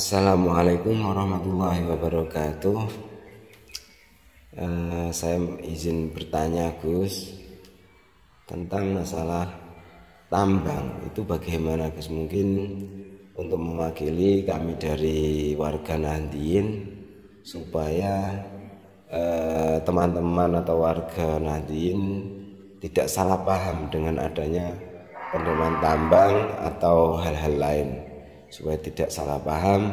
Assalamualaikum warahmatullahi wabarakatuh. Saya izin bertanya Gus tentang masalah tambang itu bagaimana Gus? Mungkin untuk mewakili kami dari warga Nahdien supaya teman-teman atau warga Nahdien tidak salah paham dengan adanya penerimaan tambang atau hal-hal lain. Supaya tidak salah paham,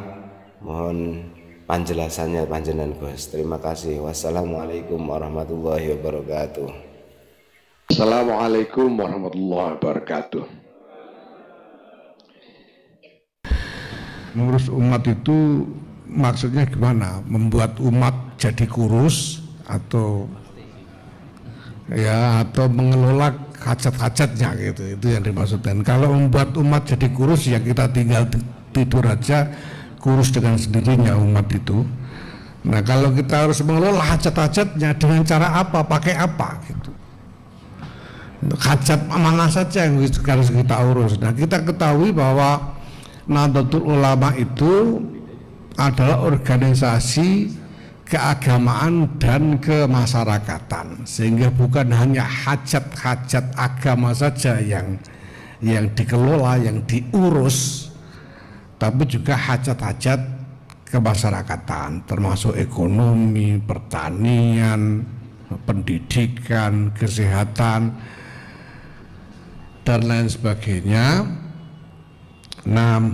mohon penjelasannya panjenengan Gus. Terima kasih. Wassalamualaikum warahmatullahi wabarakatuh. Assalamualaikum warahmatullahi wabarakatuh. Mengurus umat itu maksudnya gimana? Membuat umat jadi kurus atau mengelola hajat-hajatnya gitu, itu yang dimaksudkan. Kalau membuat umat jadi kurus ya kita tinggal tidur aja kurus dengan sendirinya umat itu. Nah kalau kita harus mengelola hajat-hajatnya dengan cara apa, pakai apa gitu. Hajat mana saja yang harus kita urus. Nah kita ketahui bahwa Nahdlatul Ulama itu adalah organisasi keagamaan dan kemasyarakatan, sehingga bukan hanya hajat-hajat agama saja yang dikelola, yang diurus, tapi juga hajat-hajat kemasyarakatan, termasuk ekonomi, pertanian, pendidikan, kesehatan, dan lain sebagainya. Nah,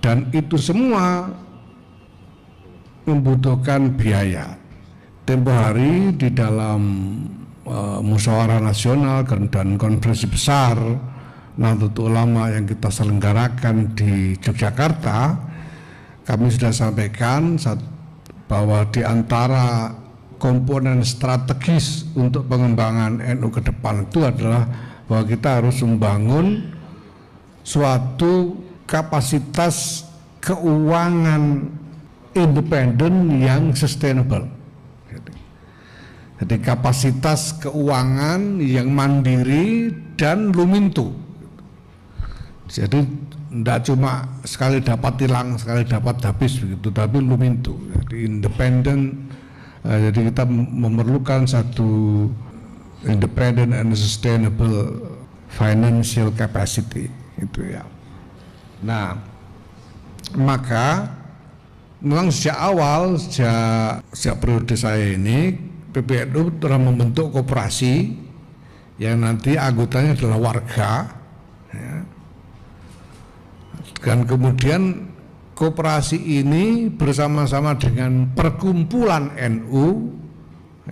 dan itu semua membutuhkan biaya. Tempo hari di dalam musyawarah nasional dan konferensi besar Nahdlatul Ulama yang kita selenggarakan di Yogyakarta, kami sudah sampaikan bahwa di antara komponen strategis untuk pengembangan NU ke depan itu adalah bahwa kita harus membangun suatu kapasitas keuangan independen yang sustainable. Jadi kapasitas keuangan yang mandiri dan lumintu. Jadi tidak cuma sekali dapat hilang, sekali dapat habis begitu, tapi lumintu. Jadi independen. Jadi kita memerlukan satu independent and sustainable financial capacity itu ya. Nah, maka memang sejak awal, sejak periode saya ini, PBNU telah membentuk koperasi yang nanti anggotanya adalah warga, ya. Dan kemudian koperasi ini bersama-sama dengan perkumpulan NU,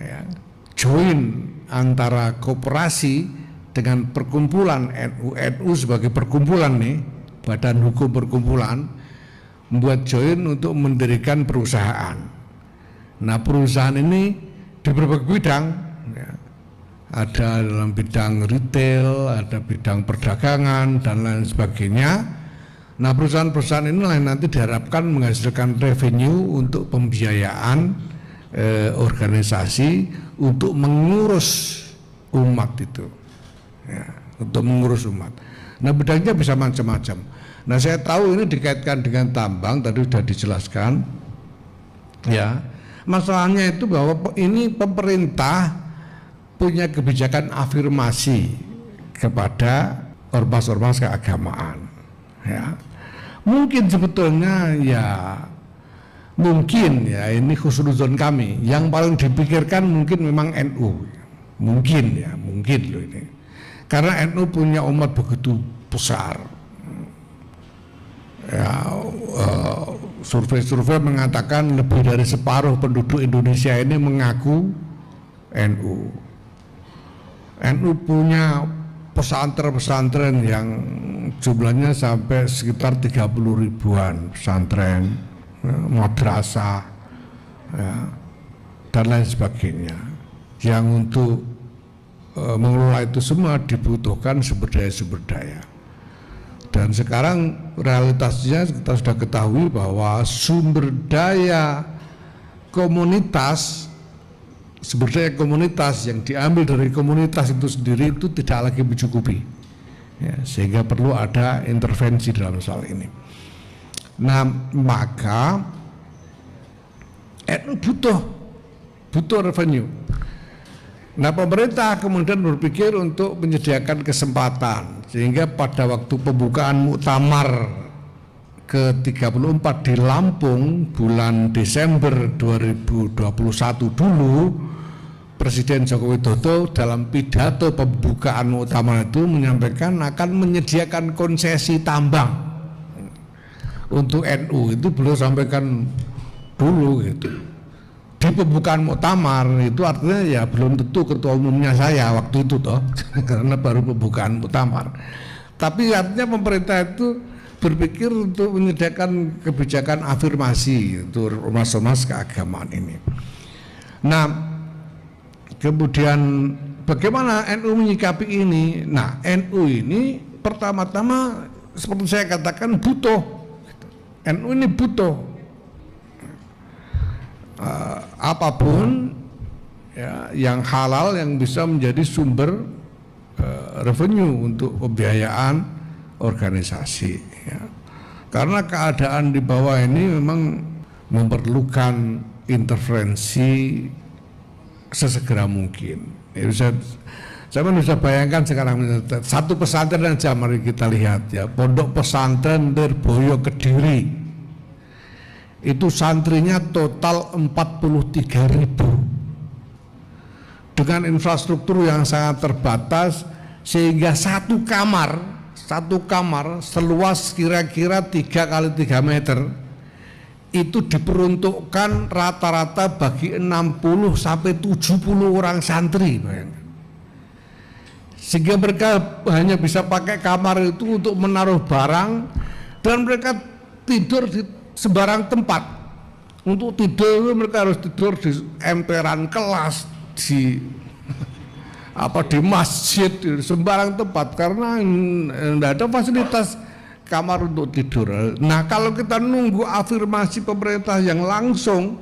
ya, join antara koperasi dengan perkumpulan NU sebagai perkumpulan nih, badan hukum perkumpulan, membuat join untuk mendirikan perusahaan. Nah perusahaan ini di berbagai bidang, ya. Ada dalam bidang retail, ada bidang perdagangan dan lain sebagainya. Nah perusahaan-perusahaan ini nanti diharapkan menghasilkan revenue untuk pembiayaan organisasi untuk mengurus umat itu, ya, untuk mengurus umat. Nah bidangnya bisa macam-macam. Nah saya tahu ini dikaitkan dengan tambang, tadi sudah dijelaskan, ya. Masalahnya itu bahwa ini pemerintah punya kebijakan afirmasi kepada ormas-ormas keagamaan, ya. Mungkin sebetulnya mungkin ini khusnuzon kami, yang paling dipikirkan mungkin memang NU, mungkin loh ini, karena NU punya umat begitu besar. Ya, survei-survei mengatakan lebih dari separuh penduduk Indonesia ini mengaku NU. NU punya pesantren-pesantren yang jumlahnya sampai sekitar 30 ribuan pesantren, madrasah, ya, dan lain sebagainya. Yang untuk mengelola itu semua dibutuhkan sumber daya. Dan sekarang realitasnya kita sudah ketahui bahwa sumber daya komunitas yang diambil dari komunitas itu sendiri itu tidak lagi mencukupi, ya, sehingga perlu ada intervensi dalam soal ini. Nah, maka NU butuh revenue. Nah, pemerintah kemudian berpikir untuk menyediakan kesempatan sehingga pada waktu pembukaan muktamar ke-34 di Lampung bulan Desember 2021 dulu, Presiden Joko Widodo dalam pidato pembukaan muktamar itu menyampaikan akan menyediakan konsesi tambang untuk NU. Itu beliau sampaikan dulu gitu. Di pembukaan muktamar itu artinya ya belum tentu ketua umumnya saya waktu itu toh karena baru pembukaan muktamar. Tapi artinya pemerintah itu berpikir untuk menyediakan kebijakan afirmasi untuk ormas-ormas keagamaan ini. Nah, kemudian bagaimana NU menyikapi ini? Nah, NU ini pertama-tama seperti saya katakan butuh. NU ini butuh apapun ya, yang halal yang bisa menjadi sumber revenue untuk pembiayaan organisasi ya. Karena keadaan di bawah ini memang memerlukan intervensi sesegera mungkin ya, saya bisa bayangkan sekarang satu pesantren aja, mari kita lihat ya, Pondok Pesantren Lirboyo Kediri itu santrinya total 43.000 dengan infrastruktur yang sangat terbatas sehingga satu kamar seluas kira-kira 3 kali 3 meter itu diperuntukkan rata-rata bagi 60 sampai 70 orang santri, sehingga mereka hanya bisa pakai kamar itu untuk menaruh barang dan mereka tidur di sembarang tempat. Untuk tidur mereka harus tidur di emperan kelas, di masjid, di sembarang tempat karena tidak ada fasilitas kamar untuk tidur. Nah, kalau kita nunggu afirmasi pemerintah yang langsung,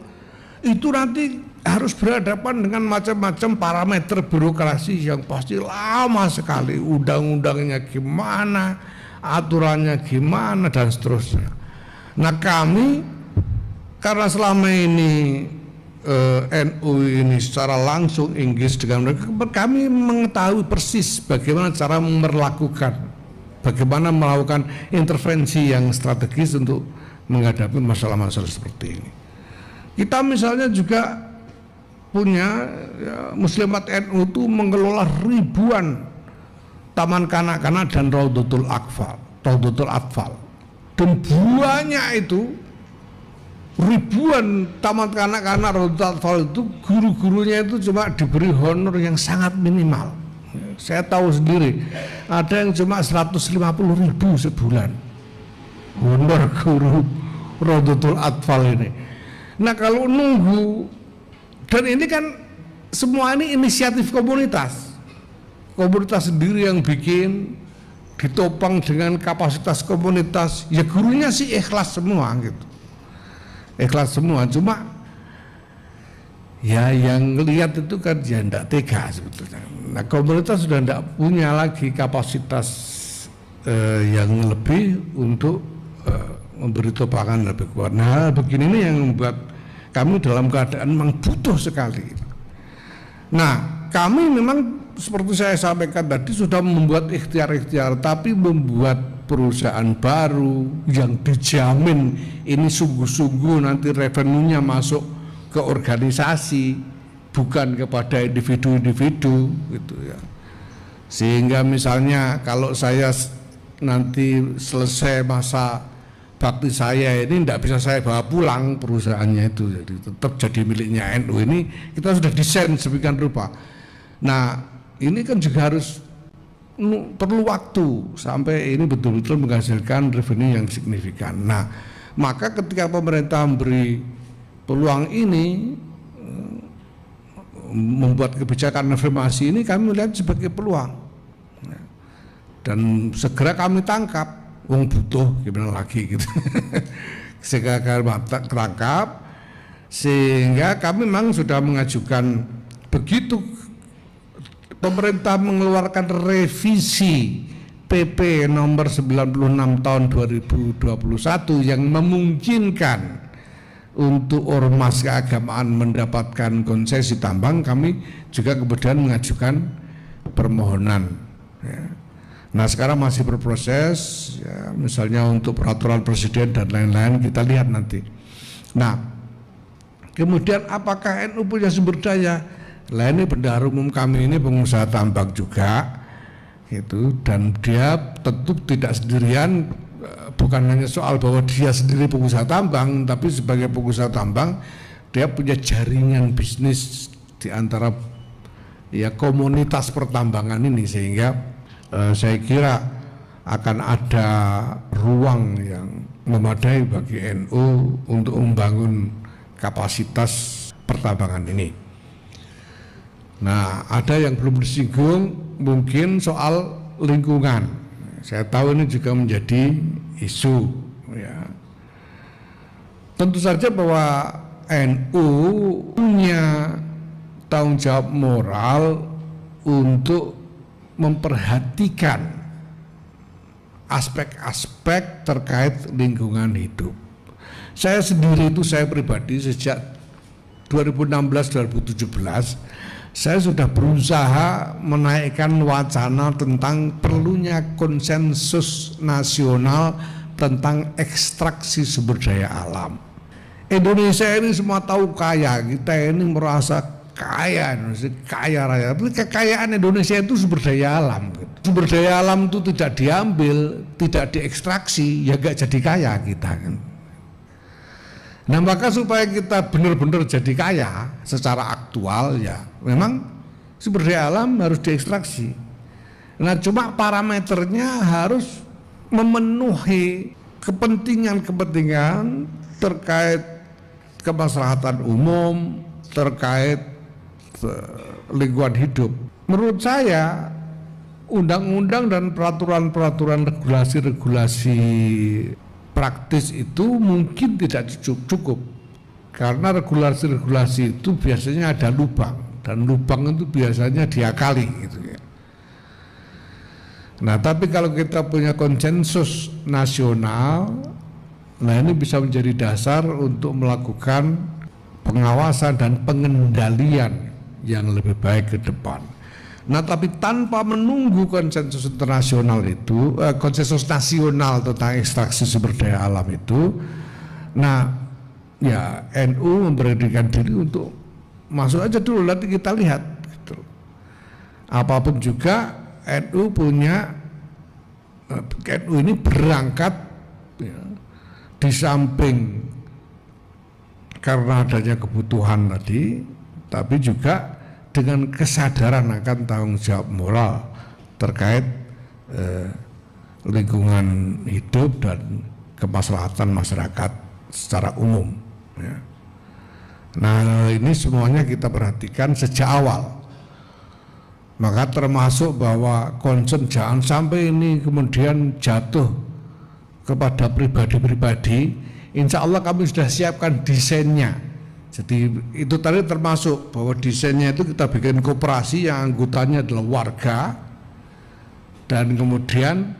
itu nanti harus berhadapan dengan macam-macam parameter birokrasi yang pasti lama sekali. Undang-undangnya gimana, aturannya gimana dan seterusnya. Nah, kami karena selama ini NU ini secara langsung engage dengan mereka, kami mengetahui persis bagaimana cara bagaimana melakukan intervensi yang strategis untuk menghadapi masalah-masalah seperti ini. Kita misalnya juga punya ya, Muslimat NU itu mengelola ribuan taman kanak-kanak dan Raudhatul Atfal. Dan banyak itu ribuan taman kanak-kanak Raudhatul Atfal itu guru-gurunya itu cuma diberi honor yang sangat minimal. Saya tahu sendiri ada yang cuma 150.000 sebulan honor guru Raudhatul Atfal ini. Nah, kalau nunggu, dan ini kan semua ini inisiatif komunitas sendiri yang bikin, ditopang dengan kapasitas komunitas, ya gurunya sih ikhlas semua gitu, cuma ya yang lihat itu kan ya tidak tega sebetulnya. Nah, komunitas sudah tidak punya lagi kapasitas yang lebih untuk memberi topangan lebih kuat. Nah, begini ini yang membuat kami dalam keadaan memang butuh sekali. Nah, kami memang seperti saya sampaikan tadi sudah membuat ikhtiar-ikhtiar, tapi membuat perusahaan baru yang dijamin ini sungguh-sungguh nanti revenue-nya masuk ke organisasi, bukan kepada individu-individu gitu ya. Sehingga misalnya kalau saya nanti selesai masa bakti saya ini tidak bisa saya bawa pulang perusahaannya itu, jadi tetap jadi miliknya NU. Ini kita sudah desain sedemikian rupa. Nah, ini kan juga harus perlu waktu sampai ini betul-betul menghasilkan revenue yang signifikan. Nah, maka ketika pemerintah memberi peluang ini, membuat kebijakan afirmasi ini, kami melihat sebagai peluang dan segera kami tangkap. Wong butuh gimana lagi gitu. Segera kami tangkap, sehingga kami memang sudah mengajukan, begitu pemerintah mengeluarkan revisi PP nomor 96 tahun 2021 yang memungkinkan untuk ormas keagamaan mendapatkan konsesi tambang, kami juga kemudian mengajukan permohonan. Ya. Nah sekarang masih berproses, ya, misalnya untuk peraturan presiden dan lain-lain, kita lihat nanti. Nah kemudian apakah NU punya sumber daya? Lah ini bendahara umum kami ini pengusaha tambang juga, itu, dan dia tentu tidak sendirian. Bukan hanya soal bahwa dia sendiri pengusaha tambang, tapi sebagai pengusaha tambang dia punya jaringan bisnis di antara ya komunitas pertambangan ini, sehingga saya kira akan ada ruang yang memadai bagi NU untuk membangun kapasitas pertambangan ini. Nah, ada yang belum disinggung mungkin soal lingkungan. Saya tahu ini juga menjadi isu, ya. Tentu saja bahwa NU punya tanggung jawab moral untuk memperhatikan aspek-aspek terkait lingkungan hidup. Saya sendiri itu, saya pribadi sejak 2016-2017 saya sudah berusaha menaikkan wacana tentang perlunya konsensus nasional tentang ekstraksi sumber daya alam. Indonesia ini semua tahu kaya, kita ini merasa kaya, kaya raya. Tapi kekayaan Indonesia itu sumber daya alam. Sumber daya alam itu tidak diambil, tidak diekstraksi, ya gak jadi kaya kita kan. Nah maka supaya kita benar-benar jadi kaya secara aktual, ya memang sumber daya alam harus diekstraksi. Nah cuma parameternya harus memenuhi kepentingan-kepentingan terkait kemaslahatan umum, terkait lingkungan hidup. Menurut saya undang-undang dan peraturan-peraturan regulasi-regulasi praktis itu mungkin tidak cukup, karena regulasi-regulasi itu biasanya ada lubang, dan lubang itu biasanya diakali gitu ya. Nah tapi kalau kita punya konsensus nasional, nah ini bisa menjadi dasar untuk melakukan pengawasan dan pengendalian yang lebih baik ke depan. Nah tapi tanpa menunggu konsensus internasional itu, konsensus nasional tentang ekstraksi sumber daya alam itu, nah ya NU memberanikan diri untuk masuk aja dulu, nanti kita lihat gitu. Apapun juga NU punya, NU ini berangkat ya, di samping karena adanya kebutuhan tadi, tapi juga dengan kesadaran akan tanggung jawab moral terkait lingkungan hidup dan kemaslahatan masyarakat secara umum ya. Nah ini semuanya kita perhatikan sejak awal, maka termasuk bahwa concern jangan sampai ini kemudian jatuh kepada pribadi-pribadi. Insya Allah kami sudah siapkan desainnya. Jadi itu tadi termasuk bahwa desainnya itu kita bikin koperasi yang anggotanya adalah warga, dan kemudian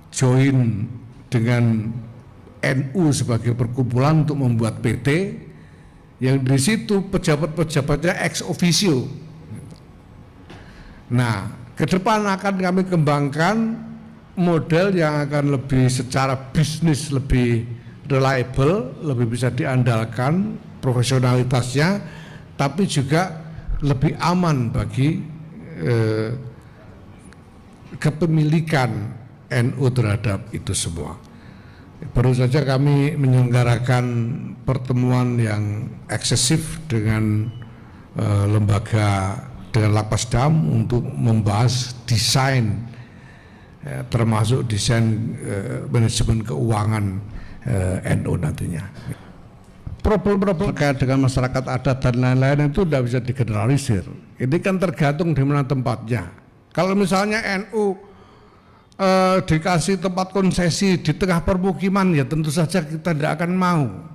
join dengan NU sebagai perkumpulan untuk membuat PT yang di situ pejabat-pejabatnya ex officio. Nah, ke depan akan kami kembangkan model yang akan lebih secara bisnis lebih reliable, lebih bisa diandalkan profesionalitasnya, tapi juga lebih aman bagi kepemilikan NU terhadap itu semua. Baru saja kami menyelenggarakan pertemuan yang eksesif dengan lembaga, dengan Lapas Dam untuk membahas desain, termasuk desain manajemen keuangan NU nantinya. Problem-problem terkait dengan masyarakat adat dan lain-lain itu tidak bisa digeneralisir. Ini kan tergantung di mana tempatnya. Kalau misalnya NU dikasih tempat konsesi di tengah permukiman, ya tentu saja kita tidak akan mau.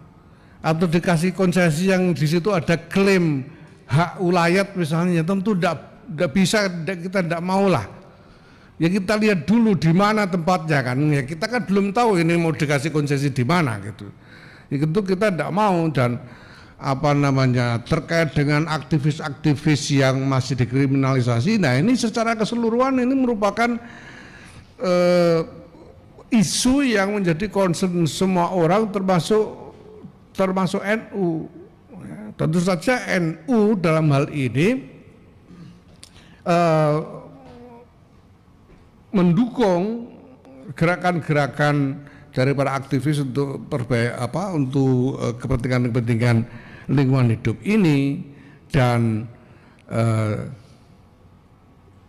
Atau dikasih konsesi yang di situ ada klaim hak ulayat misalnya, tentu tidak bisa, kita tidak mau lah. Ya kita lihat dulu di mana tempatnya kan. Ya kita kan belum tahu ini mau dikasih konsesi di mana gitu. Itu kita tidak mau. Dan apa namanya, terkait dengan aktivis-aktivis yang masih dikriminalisasi, nah ini secara keseluruhan ini merupakan isu yang menjadi concern semua orang, termasuk NU. Ya, tentu saja NU dalam hal ini mendukung gerakan-gerakan dari para aktivis untuk kepentingan lingkungan hidup ini, dan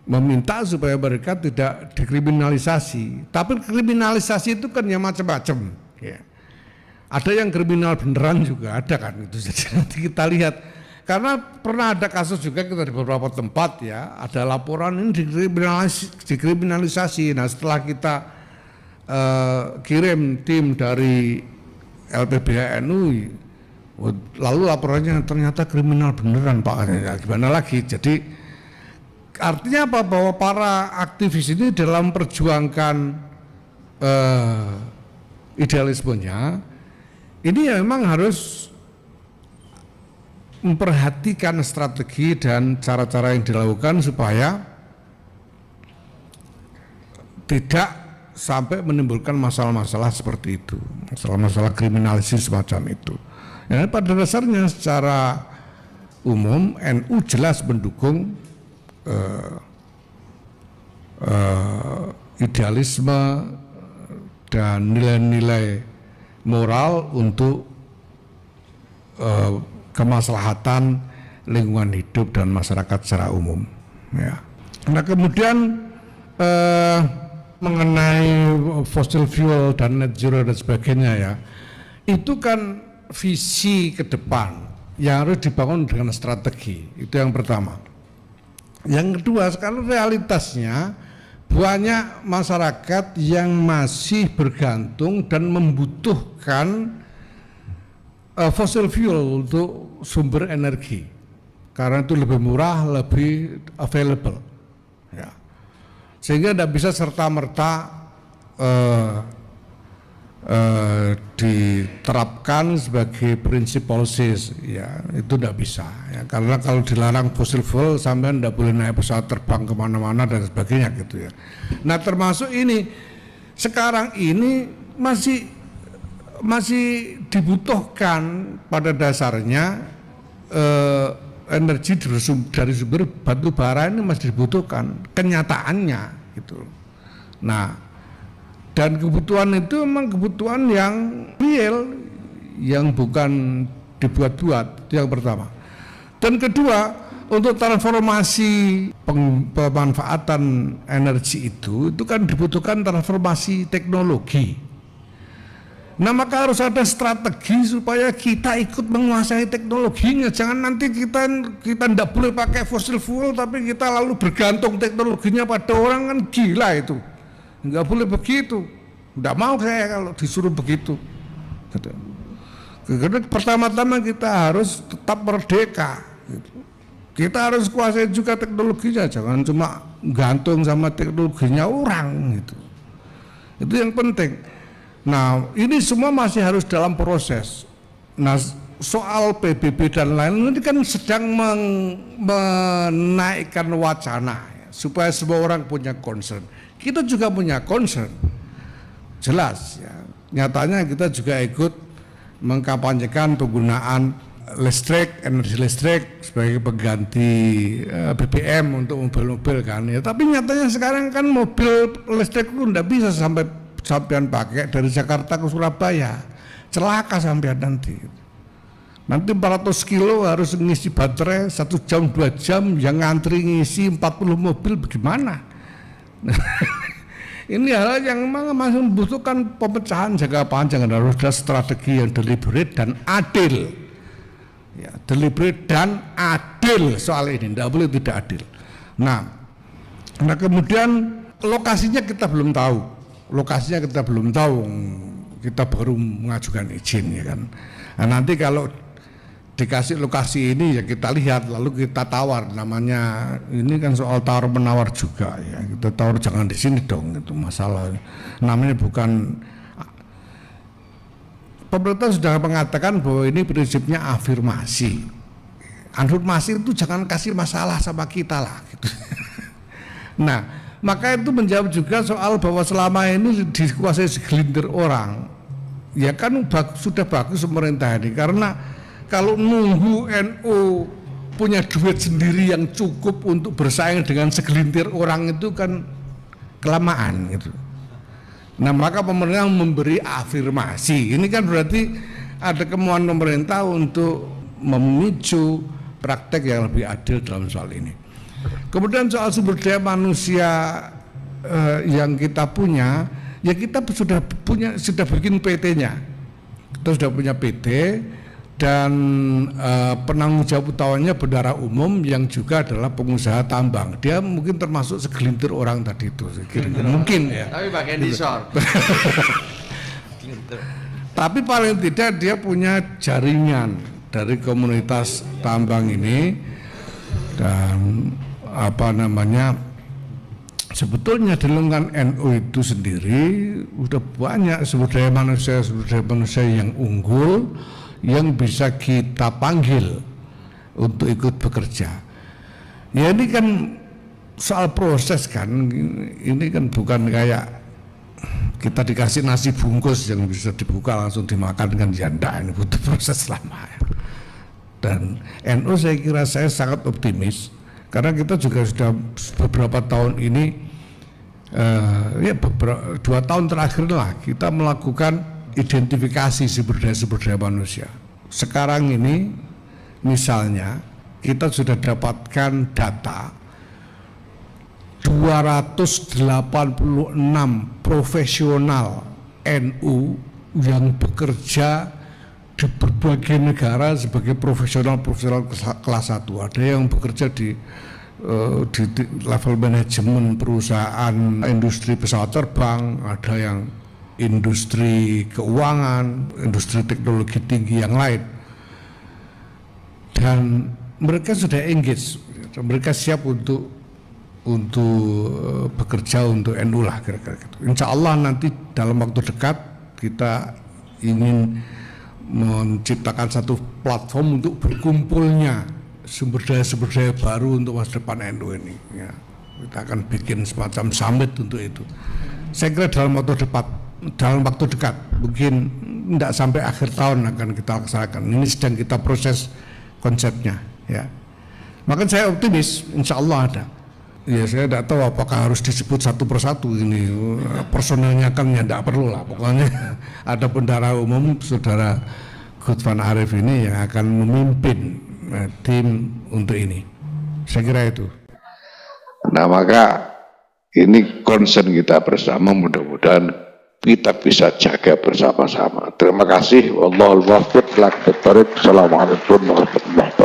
meminta supaya mereka tidak dikriminalisasi. Tapi kriminalisasi itu kan ya macam-macam. Ya. Ada yang kriminal beneran juga ada kan itu. Jadi nanti kita lihat. Karena pernah ada kasus juga kita di beberapa tempat ya, ada laporan ini dikriminalisasi. Nah setelah kita kirim tim dari LPBH NU, lalu laporannya ternyata kriminal beneran Pak, ya, gimana lagi. Jadi artinya apa? Bahwa para aktivis ini dalam perjuangkan idealismenya ini ya memang harus memperhatikan strategi dan cara-cara yang dilakukan supaya tidak sampai menimbulkan masalah-masalah seperti itu, masalah-masalah kriminalisasi semacam itu. Ya, pada dasarnya secara umum NU jelas mendukung idealisme dan nilai-nilai moral untuk kemaslahatan lingkungan hidup dan masyarakat secara umum. Ya. Nah kemudian mengenai fossil fuel dan net zero dan sebagainya ya, itu kan visi ke depan yang harus dibangun dengan strategi, itu yang pertama. Yang kedua, sekarang realitasnya banyak masyarakat yang masih bergantung dan membutuhkan fossil fuel untuk sumber energi karena itu lebih murah, lebih available ya. Sehingga tidak bisa serta-merta diterapkan sebagai prinsip policies ya, itu tidak bisa ya, karena kalau dilarang fossil fuel sampai tidak boleh naik pesawat terbang kemana-mana dan sebagainya gitu ya. Nah termasuk ini sekarang ini masih dibutuhkan pada dasarnya energi dari sumber batu bara ini masih dibutuhkan kenyataannya gitu. Nah dan kebutuhan itu memang kebutuhan yang real, yang bukan dibuat-buat, itu yang pertama. Dan kedua, untuk transformasi pemanfaatan energi itu kan dibutuhkan transformasi teknologi. Nah maka harus ada strategi supaya kita ikut menguasai teknologinya. Jangan nanti kita tidak boleh pakai fossil fuel tapi kita lalu bergantung teknologinya pada orang, kan gila itu. Nggak boleh begitu. Nggak mau saya kalau disuruh begitu. Karena pertama-tama kita harus tetap merdeka. Kita harus kuasai juga teknologinya. Jangan cuma gantung sama teknologinya orang gitu. Itu yang penting. Nah ini semua masih harus dalam proses. Nah soal PBB dan lain-lain ini kan sedang menaikkan wacana ya, supaya semua orang punya concern. Kita juga punya concern, jelas ya. Nyatanya kita juga ikut mengkampanyekan penggunaan listrik, energi listrik sebagai pengganti BBM untuk mobil-mobil kan ya. Tapi nyatanya sekarang kan mobil listrik itu tidak bisa sampean pakai dari Jakarta ke Surabaya, celaka sampean nanti 400 kilo harus ngisi baterai 1 jam 2 jam, yang ngantri ngisi 40 mobil bagaimana? Ini hal yang memang masih membutuhkan pemecahan jangka panjang dan harus ada strategi yang deliberate dan adil ya, deliberate dan adil soal ini, tidak boleh tidak adil. Nah kemudian lokasinya kita belum tahu. Kita baru mengajukan izin ya kan. Nah, nanti kalau dikasih lokasi ini ya kita lihat lalu kita tawar, namanya ini kan soal tawar menawar juga ya, kita tawar jangan di sini dong, itu masalah namanya. Bukan, pemerintah sudah mengatakan bahwa ini prinsipnya afirmasi itu jangan kasih masalah sama kita lah gitu. Nah maka itu menjawab juga soal bahwa selama ini dikuasai segelintir orang ya kan, sudah bagus pemerintah ini, karena kalau nunggu NU punya duit sendiri yang cukup untuk bersaing dengan segelintir orang itu kan kelamaan gitu. Nah maka pemerintah memberi afirmasi, ini kan berarti ada kemauan pemerintah untuk memicu praktek yang lebih adil dalam soal ini. Kemudian soal sumber daya manusia yang kita punya, ya kita sudah bikin PT-nya, kita sudah punya PT. Dan penanggung jawab utamanya bendahara umum yang juga adalah pengusaha tambang. Dia mungkin termasuk segelintir orang tadi itu, mungkin ya. Tapi bagian disor. Tapi paling tidak dia punya jaringan dari komunitas tambang ini, dan sebetulnya di lingkungan NU itu sendiri udah banyak sumber daya manusia yang unggul yang bisa kita panggil untuk ikut bekerja. Ya ini kan soal proses kan, ini kan bukan kayak kita dikasih nasi bungkus yang bisa dibuka langsung dimakan kan, janda, ini butuh proses lama. Dan NU saya kira saya sangat optimis karena kita juga sudah beberapa tahun ini, 2 tahun terakhir lah kita melakukan identifikasi sumber daya manusia. Sekarang ini misalnya kita sudah dapatkan data 286 profesional NU yang bekerja di berbagai negara sebagai profesional kelas 1. Ada yang bekerja di level manajemen perusahaan industri pesawat terbang, ada yang industri keuangan, industri teknologi tinggi yang lain, dan mereka sudah engage, mereka siap untuk bekerja untuk NU lah kira-kira gitu. Insya Allah nanti dalam waktu dekat kita ingin menciptakan satu platform untuk berkumpulnya sumber daya baru untuk masa depan NU ini. Ya, kita akan bikin semacam summit untuk itu. Saya kira dalam waktu dekat, mungkin tidak sampai akhir tahun akan kita laksanakan. Ini sedang kita proses konsepnya, ya. Maka saya optimis, insya Allah ada. Ya saya tidak tahu apakah harus disebut satu persatu ini, personelnya kan ya tidak perlu lah. Pokoknya ada bendahara umum, Saudara Gutvan Arif ini yang akan memimpin tim untuk ini. Saya kira itu. Nah maka ini concern kita bersama, mudah-mudahan kita bisa jaga bersama-sama. Terima kasih. Wallahul muwaffiq. Assalamualaikum warahmatullahi wabarakatuh.